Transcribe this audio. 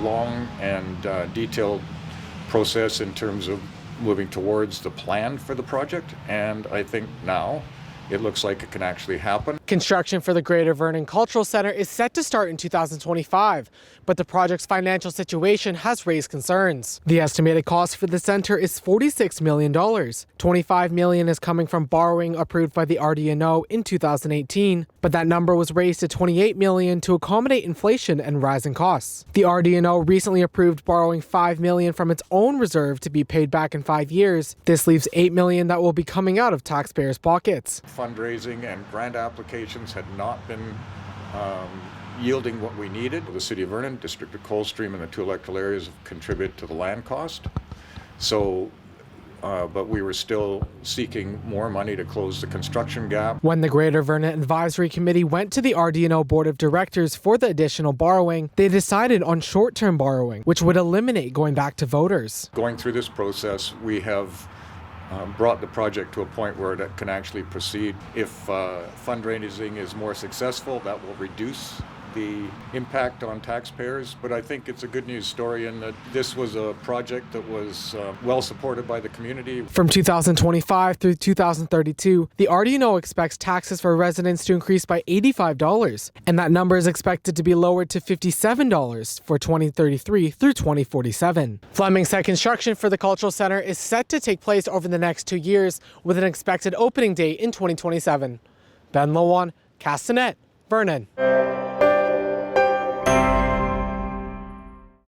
long and detailed process in terms of moving towards the plan for the project, and I think now it looks like it can actually happen. Construction for the Greater Vernon Cultural Centre is set to start in 2025, but the project's financial situation has raised concerns. The estimated cost for the centre is $46 million. $25 million is coming from borrowing approved by the RDNO in 2018, but that number was raised to $28 million to accommodate inflation and rising costs. The RDNO recently approved borrowing $5 million from its own reserve to be paid back in 5 years. This leaves $8 million that will be coming out of taxpayers' pockets. Fundraising and grant applications had not been yielding what we needed. The City of Vernon, District of Coldstream, and the two electoral areas have contributed to the land cost. So, but we were still seeking more money to close the construction gap. When the Greater Vernon Advisory Committee went to the RDNO Board of Directors for the additional borrowing, they decided on short-term borrowing, which would eliminate going back to voters. Going through this process, we have brought the project to a point where it can actually proceed. If fundraising is more successful, that will reduce the impact on taxpayers, but I think it's a good news story in that this was a project that was well supported by the community. From 2025 through 2032, the RDNO expects taxes for residents to increase by $85, and that number is expected to be lowered to $57 for 2033 through 2047. Fleming said construction for the Cultural Centre is set to take place over the next 2 years, with an expected opening date in 2027. Ben Lowan, Castanet, Vernon.